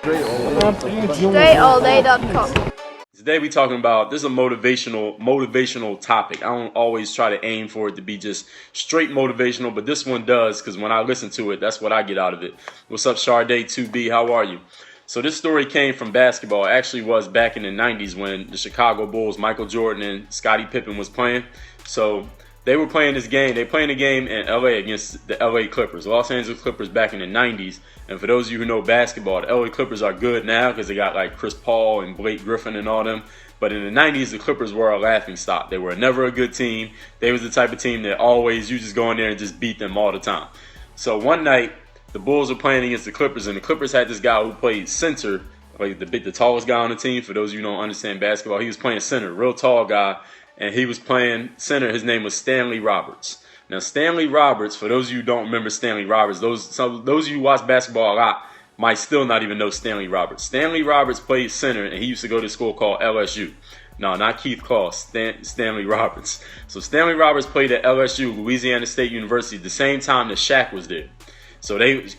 StraightAllDay.com. Today we talking about, this is a motivational topic. I don't always try to aim for it to be just straight motivational, but this one does, because when I listen to it, that's what I get out of it. What's up, Sharday 2B? How are you? So this story came from basketball. It actually was back in the 90s when the Chicago Bulls, Michael Jordan and Scottie Pippen was playing. So they were playing this game. They playing a game in LA against the LA Clippers, Los Angeles Clippers back in the 90s. And for those of you who know basketball, the LA Clippers are good now because they got like Chris Paul and Blake Griffin and all them. But in the 90s, the Clippers were a laughingstock. They were never a good team. They was the type of team that always, you just go in there and just beat them all the time. So one night, the Bulls were playing against the Clippers, and the Clippers had this guy who played center, like the tallest guy on the team. For those of you who don't understand basketball, he was playing center, real tall guy. And he was playing center. His name was Stanley Roberts. Now, Stanley Roberts, for those of you who don't remember Stanley Roberts, those of you who watch basketball a lot might still not even know Stanley Roberts. Stanley Roberts played center, and he used to go to a school called LSU. No, not Keith Claus, Stanley Roberts. So Stanley Roberts played at LSU, Louisiana State University, the same time that Shaq was there.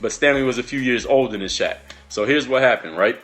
But Stanley was a few years older than Shaq. So here's what happened, right?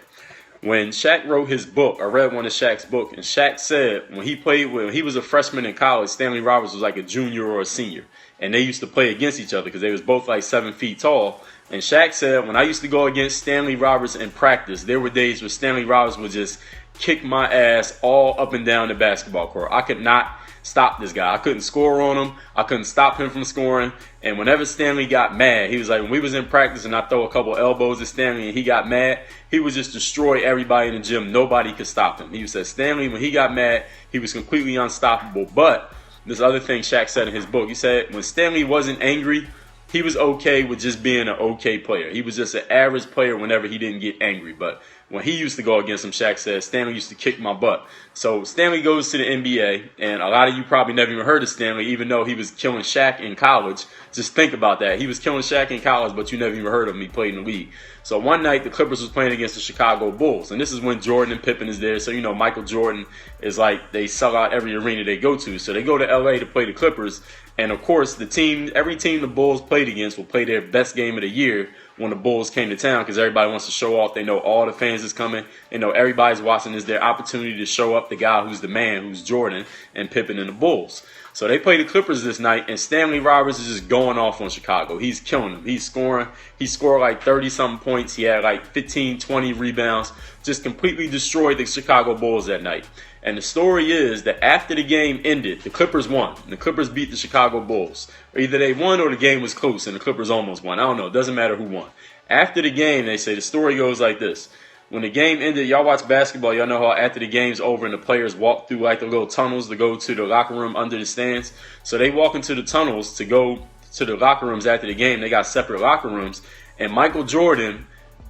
When Shaq wrote his book, I read one of Shaq's books, and Shaq said when he was a freshman in college, Stanley Roberts was like a junior or a senior. And they used to play against each other because they was both like 7 feet tall. And Shaq said, when I used to go against Stanley Roberts in practice, there were days where Stanley Roberts would just kick my ass all up and down the basketball court. I could not stop this guy. I couldn't score on him. I couldn't stop him from scoring. And whenever Stanley got mad, he was like, when we was in practice and I throw a couple elbows at Stanley and he got mad, he would just destroy everybody in the gym. Nobody could stop him. He said Stanley, when he got mad, he was completely unstoppable. But this other thing Shaq said in his book, he said when Stanley wasn't angry, he was okay with just being an okay player. He was just an average player whenever he didn't get angry. But when he used to go against him, Shaq said, Stanley used to kick my butt. So Stanley goes to the NBA, and a lot of you probably never even heard of Stanley, even though he was killing Shaq in college. Just think about that. He was killing Shaq in college, but you never even heard of him. He played in the league. So one night, the Clippers was playing against the Chicago Bulls, and this is when Jordan and Pippen is there. So, you know, Michael Jordan is like, they sell out every arena they go to. So they go to LA to play the Clippers, and of course, every team the Bulls played against will play their best game of the year when the Bulls came to town because everybody wants to show off. They know all the fans is coming. They know everybody's watching. It's their opportunity to show up the guy who's the man, who's Jordan and Pippen and the Bulls. So they play the Clippers this night, and Stanley Roberts is just going off on Chicago. He's killing them. He's scoring. He scored like 30-something points. He had like 15, 20 rebounds. Just completely destroyed the Chicago Bulls that night. And the story is that after the game ended, the Clippers won. The Clippers beat the Chicago Bulls. Or either they won or the game was close and the Clippers almost won. I don't know. It doesn't matter who won. After the game, they say the story goes like this. When the game ended, y'all watch basketball, y'all know how after the game's over and the players walk through like the little tunnels to go to the locker room under the stands. So they walk into the tunnels to go to the locker rooms after the game. They got separate locker rooms. And Michael Jordan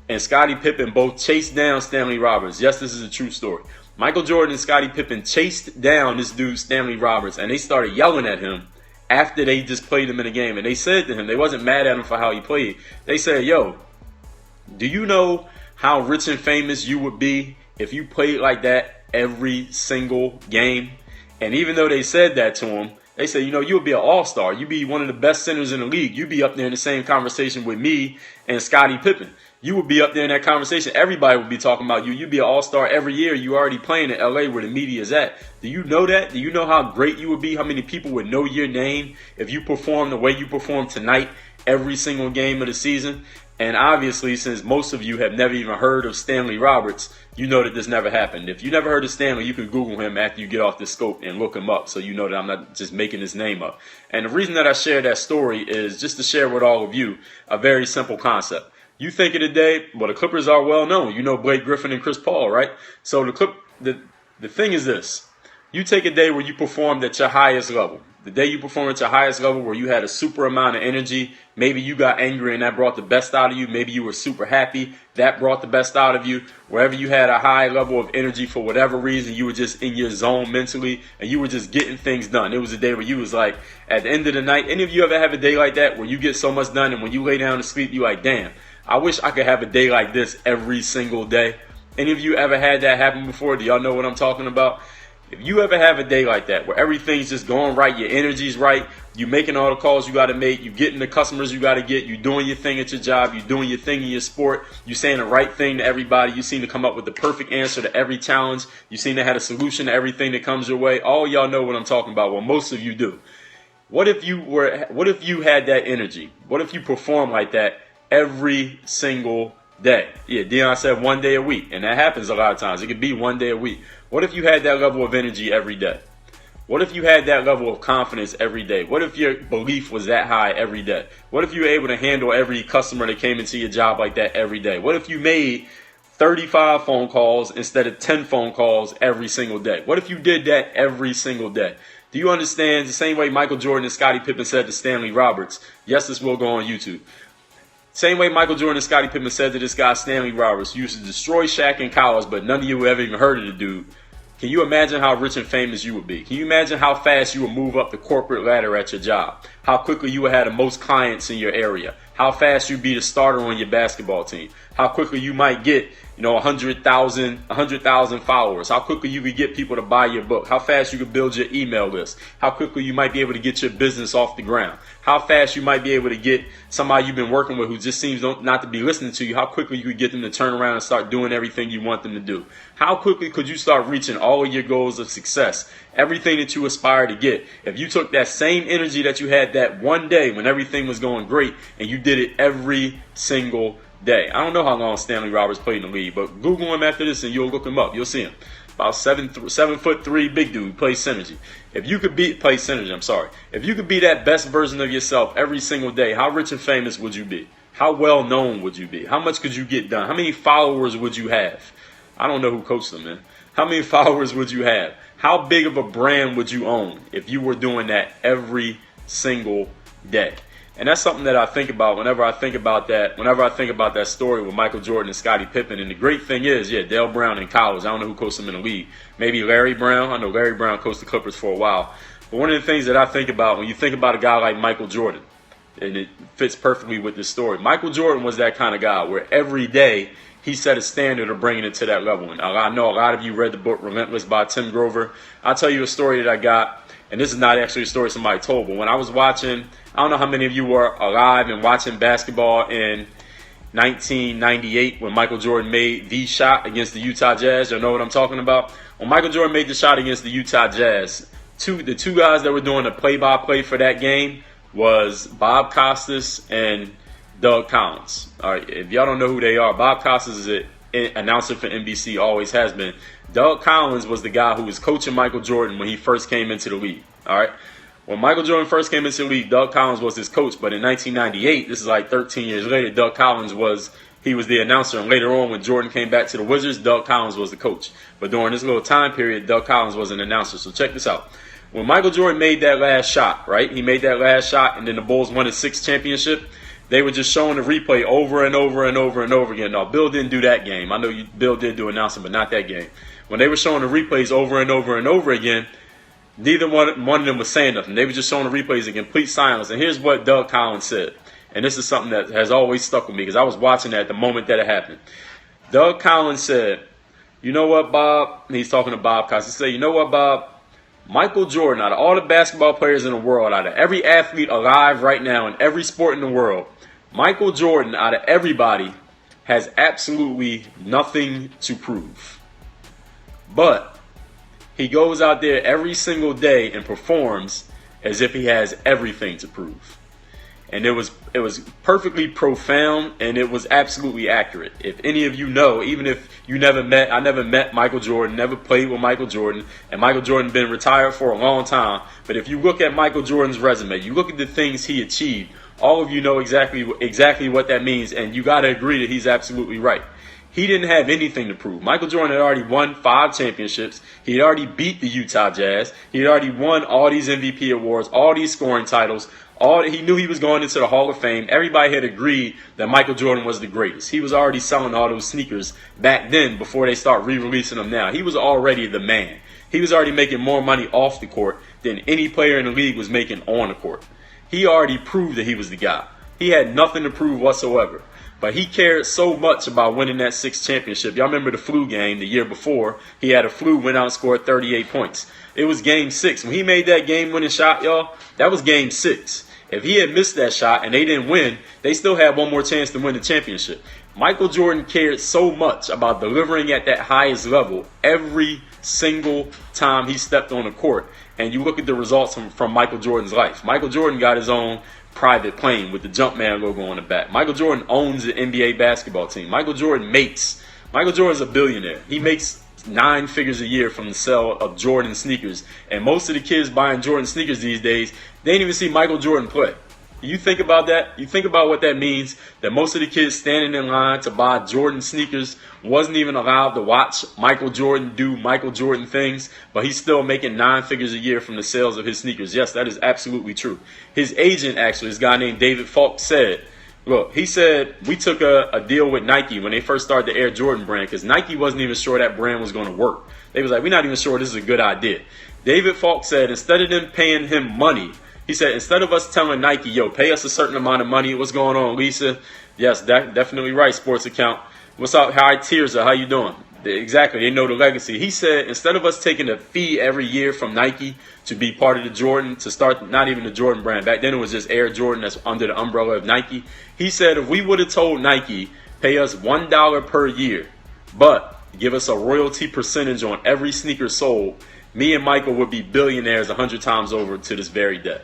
and Scottie Pippen both chased down Stanley Roberts. Yes, this is a true story. Michael Jordan and Scottie Pippen chased down this dude, Stanley Roberts, and they started yelling at him after they just played him in the game. And they said to him, they wasn't mad at him for how he played. They said, yo, do you know how rich and famous you would be if you played like that every single game? And even though they said that to him, they said, you know, you would be an all-star. You'd be one of the best centers in the league. You'd be up there in the same conversation with me and Scottie Pippen. You would be up there in that conversation. Everybody would be talking about you. You'd be an all-star every year. You already playing in LA where the media is at. Do you know that? Do you know how great you would be? How many people would know your name if you perform the way you perform tonight every single game of the season? And obviously, since most of you have never even heard of Stanley Roberts, you know that this never happened. If you never heard of Stanley, you can Google him after you get off the scope and look him up so you know that I'm not just making his name up. And the reason that I share that story is just to share with all of you a very simple concept. You think of the day, well, the Clippers are well known. You know Blake Griffin and Chris Paul, right? So the thing is this. You take a day where you performed at your highest level. The day you performed at your highest level where you had a super amount of energy. Maybe you got angry and that brought the best out of you. Maybe you were super happy. That brought the best out of you. Wherever you had a high level of energy for whatever reason, you were just in your zone mentally and you were just getting things done. It was a day where you was like, at the end of the night, any of you ever have a day like that where you get so much done and when you lay down to sleep, you like, damn, I wish I could have a day like this every single day. Any of you ever had that happen before? Do y'all know what I'm talking about? If you ever have a day like that where everything's just going right, your energy's right, you making all the calls you got to make, you getting the customers you got to get, you doing your thing at your job, you doing your thing in your sport, you saying the right thing to everybody, you seem to come up with the perfect answer to every challenge, you seem to have a solution to everything that comes your way. All y'all know what I'm talking about. Well, most of you do. What if you had that energy? What if you performed like that every single day? Yeah, Dion said 1 day a week, and that happens a lot of times. It could be 1 day a week. What if you had that level of energy every day? What if you had that level of confidence every day? What if your belief was that high every day? What if you were able to handle every customer that came into your job like that every day? What if you made 35 phone calls instead of 10 phone calls every single day? What if you did that every single day? Do you understand? The same way Michael Jordan and Scottie Pippen said to Stanley Roberts. Yes, this will go on YouTube. Same way Michael Jordan and Scottie Pippen said to this guy Stanley Roberts, who used to destroy Shaq in college, but none of you ever even heard of the dude. Can you imagine how rich and famous you would be? Can you imagine how fast you would move up the corporate ladder at your job? How quickly you would have the most clients in your area? How fast you'd be the starter on your basketball team? How quickly you might get, 100,000 followers? How quickly you could get people to buy your book? How fast you could build your email list? How quickly you might be able to get your business off the ground? How fast you might be able to get somebody you've been working with who just seems not to be listening to you? How quickly you could get them to turn around and start doing everything you want them to do? How quickly could you start reaching all of your goals of success? Everything that you aspire to get. If you took that same energy that you had that one day when everything was going great and you did it every single day. I don't know how long Stanley Roberts played in the league, but Google him after this and you'll look him up. You'll see him. About 7'3" big dude, plays synergy. If you could be that best version of yourself every single day, how rich and famous would you be? How well known would you be? How much could you get done? How many followers would you have? I don't know who coached them, man. How many followers would you have? How big of a brand would you own if you were doing that every single day? And that's something that I think about whenever I think about that story with Michael Jordan and Scottie Pippen. And the great thing is, Dale Brown in college. I don't know who coached him in the league. Maybe Larry Brown. I know Larry Brown coached the Clippers for a while. But one of the things that I think about when you think about a guy like Michael Jordan, and it fits perfectly with this story. Michael Jordan was that kind of guy where every day he set a standard of bringing it to that level. And I know a lot of you read the book Relentless by Tim Grover. I'll tell you a story that I got. And this is not actually a story somebody told, but when I was watching, I don't know how many of you were alive and watching basketball in 1998 when Michael Jordan made the shot against the Utah Jazz. You know what I'm talking about? When Michael Jordan made the shot against the Utah Jazz, the two guys that were doing the play-by-play for that game was Bob Costas and Doug Collins. All right, if y'all don't know who they are, Bob Costas is an announcer for NBC, always has been. Doug Collins was the guy who was coaching Michael Jordan when he first came into the league. All right. When Michael Jordan first came into the league, Doug Collins was his coach. But in 1998, this is like 13 years later, Doug Collins was the announcer. And later on, when Jordan came back to the Wizards, Doug Collins was the coach. But during this little time period, Doug Collins was an announcer. So check this out. When Michael Jordan made that last shot, right? He made that last shot, and then the Bulls won his 6th championship. They were just showing the replay over and over and over and over again. Now, Bill didn't do that game. I know Bill did do announcing, but not that game. When they were showing the replays over and over and over again, neither one of them was saying nothing. They were just showing the replays in complete silence. And here's what Doug Collins said. And this is something that has always stuck with me because I was watching that at the moment that it happened. Doug Collins said, "You know what, Bob?" And he's talking to Bob Costas. He said, "You know what, Bob? Michael Jordan, out of all the basketball players in the world, out of every athlete alive right now in every sport in the world, Michael Jordan, out of everybody, has absolutely nothing to prove. But he goes out there every single day and performs as if he has everything to prove." And it was perfectly profound, and it was absolutely accurate. If any of you know, even if you I never met Michael Jordan, never played with Michael Jordan, and Michael Jordan been retired for a long time. But if you look at Michael Jordan's resume, you look at the things he achieved, all of you know exactly what that means, and you got to agree that he's absolutely right. He didn't have anything to prove. Michael Jordan had already won 5 championships. He had already beat the Utah Jazz. He had already won all these MVP awards, all these scoring titles. He knew he was going into the Hall of Fame. Everybody had agreed that Michael Jordan was the greatest. He was already selling all those sneakers back then before they start re-releasing them now. He was already the man. He was already making more money off the court than any player in the league was making on the court. He already proved that he was the guy. He had nothing to prove whatsoever. But he cared so much about winning that 6th championship. Y'all remember the flu game the year before? He had a flu, went out and scored 38 points. It was game 6. When he made that game-winning shot, y'all, that was game 6. If he had missed that shot and they didn't win, they still had one more chance to win the championship. Michael Jordan cared so much about delivering at that highest level every single time he stepped on the court. And you look at the results from Michael Jordan's life. Michael Jordan got his own private plane with the Jumpman logo on the back. Michael Jordan owns the NBA basketball team. Michael Jordan's a billionaire. He makes 9 figures a year from the sale of Jordan sneakers. And most of the kids buying Jordan sneakers these days, they ain't even see Michael Jordan play. You think about that? You think about what that means? That most of the kids standing in line to buy Jordan sneakers wasn't even allowed to watch Michael Jordan do Michael Jordan things, but he's still making 9 figures a year from the sales of his sneakers. Yes, that is absolutely true. His agent, actually, this guy named David Falk, said, look, he said, we took a deal with Nike when they first started the Air Jordan brand because Nike wasn't even sure that brand was going to work. They was like, we're not even sure this is a good idea. David Falk said, instead of them paying him money, he said, instead of us telling Nike, yo, pay us a certain amount of money, what's going on, Lisa? Yes, definitely right, sports account. What's up? Hi, Tirza, how you doing? Exactly, they know the legacy. He said, instead of us taking a fee every year from Nike to be part of the Jordan, to start not even the Jordan brand. Back then it was just Air Jordan that's under the umbrella of Nike. He said, if we would have told Nike, pay us $1 per year, but give us a royalty percentage on every sneaker sold, me and Michael would be billionaires 100 times over to this very day.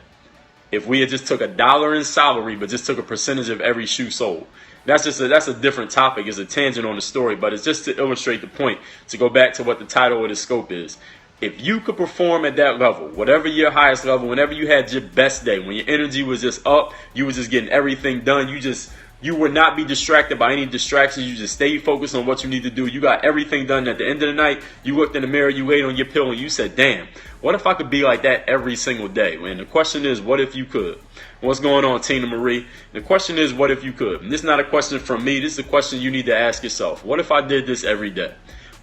If we had just took $1 in salary, but just took a percentage of every shoe sold. That's a different topic. It's a tangent on the story, but it's just to illustrate the point, to go back to what the title of the scope is. If you could perform at that level, whatever your highest level, whenever you had your best day, when your energy was just up, you was just getting everything done, you would not be distracted by any distractions. You just stay focused on what you need to do. You got everything done. At the end of the night, you looked in the mirror, you laid on your pillow, and you said, damn, what if I could be like that every single day? And the question is, what if you could? What's going on, Tina Marie? The question is, what if you could? And this is not a question from me. This is a question you need to ask yourself. What if I did this every day?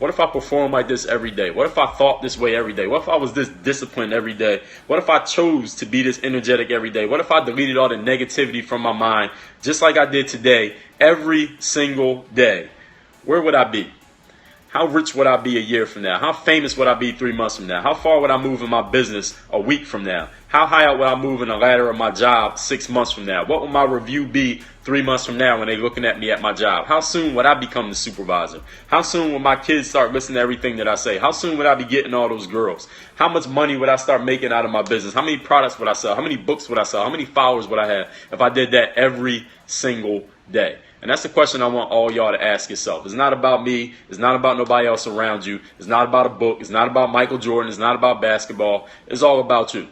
What if I performed like this every day? What if I thought this way every day? What if I was this disciplined every day? What if I chose to be this energetic every day? What if I deleted all the negativity from my mind, just like I did today, every single day? Where would I be? How rich would I be a year from now? How famous would I be 3 months from now? How far would I move in my business a week from now? How high up would I move in the ladder of my job 6 months from now? What would my review be 3 months from now when they're looking at me at my job? How soon would I become the supervisor? How soon would my kids start listening to everything that I say? How soon would I be getting all those girls? How much money would I start making out of my business? How many products would I sell? How many books would I sell? How many followers would I have if I did that every single day? And that's the question I want all y'all to ask yourself. It's not about me. It's not about nobody else around you. It's not about a book. It's not about Michael Jordan. It's not about basketball. It's all about you.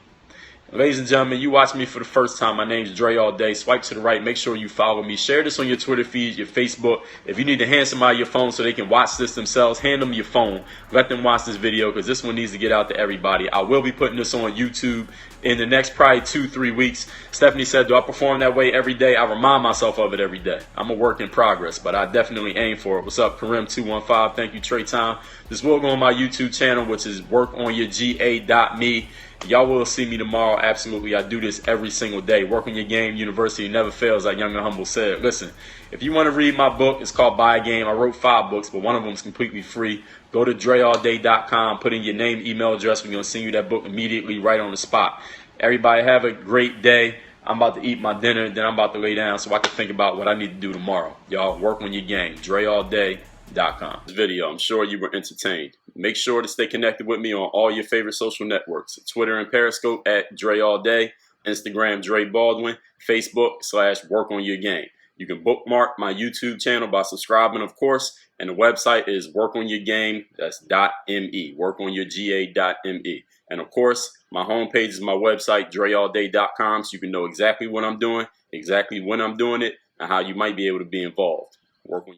Ladies and gentlemen, you watch me for the first time. My name's Dre All Day. Swipe to the right. Make sure you follow me. Share this on your Twitter feed, your Facebook. If you need to hand somebody your phone so they can watch this themselves, hand them your phone. Let them watch this video because this one needs to get out to everybody. I will be putting this on YouTube in the next probably 2-3 weeks. Stephanie said, do I perform that way every day? I remind myself of it every day. I'm a work in progress, but I definitely aim for it. What's up, Karim215? Thank you, Trey Time. This will go on my YouTube channel, which is workonyourga.me. Y'all will see me tomorrow. Absolutely. I do this every single day. Work on your game. University never fails, like Young and Humble said. Listen, if you want to read my book, it's called Buy a Game. I wrote 5 books, but one of them is completely free. Go to dreallday.com. Put in your name, email address. We're going to send you that book immediately right on the spot. Everybody have a great day. I'm about to eat my dinner, then I'm about to lay down so I can think about what I need to do tomorrow. Y'all work on your game. dreallday.com. This video, I'm sure you were entertained. Make sure to stay connected with me on all your favorite social networks. Twitter and Periscope at Dre All Day. Instagram, Dre Baldwin. Facebook /Work on Your Game. You can bookmark my YouTube channel by subscribing, of course. And the website is workonyourgame. That's .me. Workonyourga.me. And of course, my homepage is my website, dreallday.com, so you can know exactly what I'm doing, exactly when I'm doing it, and how you might be able to be involved. Work on